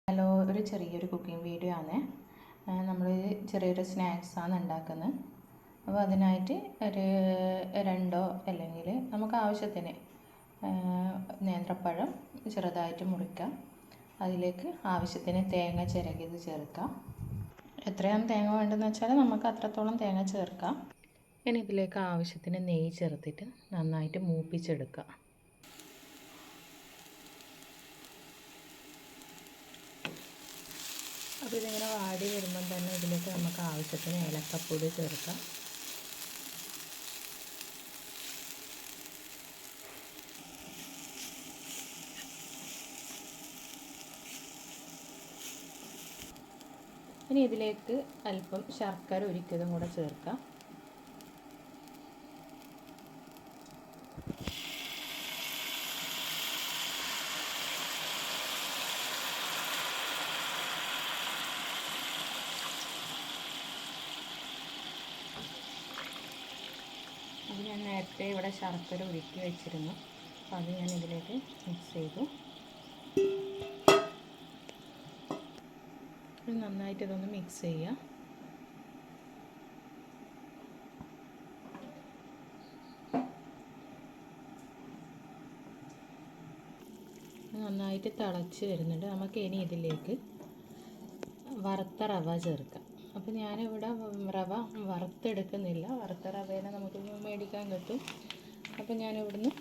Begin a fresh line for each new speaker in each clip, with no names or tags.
Hello, ഒരു ചെറിയൊരു cooking video ആണ്. നമ്മൾ ചെറിയൊരു സ്നാക്സാണ് ഉണ്ടാക്കുന്നത്. അപ്പോൾ അതിനായിട്ട് ഒരു 2 അല്ലെങ്കിൽ നമുക്ക് ആവശ്യത്തിന് നേന്ത്രപ്പഴം ചെറുതായിട്ട് മുറിക്കാം. അതിലേക്ക് ആവശ്യത്തിന് തേങ്ങ ചിരകിയത് ചേർക്കാം. എത്രയാണ് തേങ്ങ വേണ്ടതെന്ന് വെച്ചാൽ നമുക്ക് അത്രത്തോളം തേങ്ങ ചേർക്കാം. ഇനി ഇതിലേക്ക് ആവശ്യത്തിന് നെയ്യ് ചേർത്തിട്ട് നന്നായിട്ട് മൂപ്പിച്ചെടുക്കുക. അപ്പോൾ ഇതിങ്ങനെ വാടി വരുമ്പം തന്നെ ഇതിലേക്ക് നമുക്ക് ആവശ്യത്തിന് ഏലക്കപ്പൊടി ചേർക്കാം. ഇനി ഇതിലേക്ക് അല്പം ശർക്കര ഉരുക്കിയതും കൂടെ ചേർക്കാം. അത് ഞാൻ നേരത്തെ ഇവിടെ ശർക്കര ഉരുക്കി വെച്ചിരുന്നു. അപ്പോൾ അത് ഞാൻ ഇതിലേക്ക് മിക്സ് ചെയ്തു. നന്നായിട്ട് ഇതൊന്ന് മിക്സ് ചെയ്യുക. നന്നായിട്ട് തിളച്ച് വരുന്നുണ്ട്. നമുക്ക് ഇനി ഇതിലേക്ക് വറുത്ത റവ ചേർക്കാം. അപ്പോൾ ഞാനിവിടെ റവ വറുത്തെടുക്കുന്നില്ല. വറുത്ത റവേനെ നമുക്ക് മേടിക്കാൻ കിട്ടും. അപ്പോൾ ഞാനിവിടുന്ന്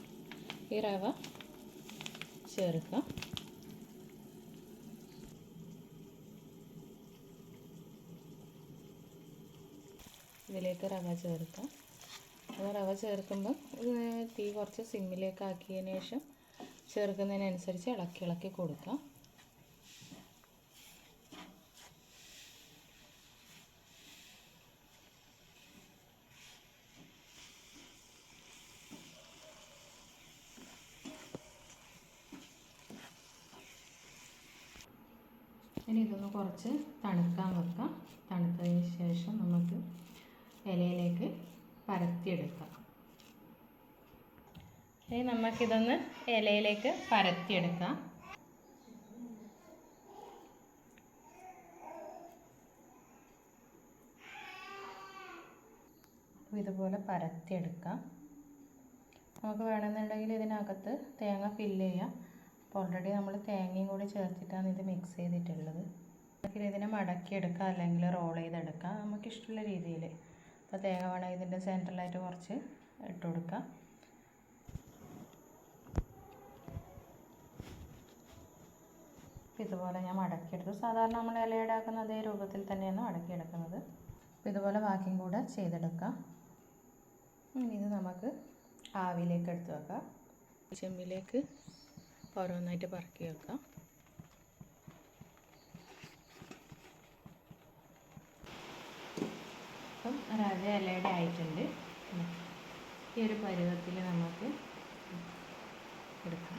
ഈ റവ ചേർക്കാം. ഇതിലേക്ക് റവ ചേർക്കാം. അത് റവ ചേർക്കുമ്പോൾ തീ കുറച്ച് സിമ്മിലേക്ക് ആക്കിയതിന് ശേഷം ചേർക്കുന്നതിനനുസരിച്ച് ഇളക്കി കൊടുക്കാം. ഇനി ഇതൊന്ന് കുറച്ച് തണുക്കാൻ വെക്കാം. തണുത്തതിന് ശേഷം നമുക്ക് ഇലയിലേക്ക് പരത്തിയെടുക്കാം. ഇനി നമുക്കിതൊന്ന് ഇലയിലേക്ക് പരത്തിയെടുക്കാം. ഇതുപോലെ പരത്തിയെടുക്കാം. നമുക്ക് വേണമെന്നുണ്ടെങ്കിൽ ഇതിനകത്ത് തേങ്ങ ഫില്ല് ചെയ്യാം. അപ്പോൾ ഓൾറെഡി നമ്മൾ തേങ്ങയും കൂടി ചേർത്തിട്ടാണ് ഇത് മിക്സ് ചെയ്തിട്ടുള്ളത്. ഇതിനെ മടക്കിയെടുക്കാം, അല്ലെങ്കിൽ റോൾ ചെയ്തെടുക്കാം, നമുക്കിഷ്ടമുള്ള രീതിയിൽ. അപ്പോൾ തേങ്ങ വേണമെങ്കിൽ ഇതിൻ്റെ സെൻറ്ററിലായിട്ട് കുറച്ച് ഇട്ട് കൊടുക്കാം. ഇതുപോലെ ഞാൻ മടക്കിയെടുത്തു. സാധാരണ നമ്മൾ ഇലയിടാക്കുന്ന അതേ രൂപത്തിൽ തന്നെയാണ് മടക്കിയെടുക്കുന്നത്. അപ്പോൾ ഇതുപോലെ ബാക്കിയും കൂടെ ചെയ്തെടുക്കാം. ഇത് നമുക്ക് ആവിയിലേക്ക് എടുത്ത് വെക്കാം. ചെമ്പിലേക്ക് ഓരോന്നായിട്ട് പറക്കി വെക്കാം. അപ്പം റവ ഇലയുടെ ആയിട്ടുണ്ട്. ഈ ഒരു പരുവത്തിൽ നമുക്ക് എടുക്കാം.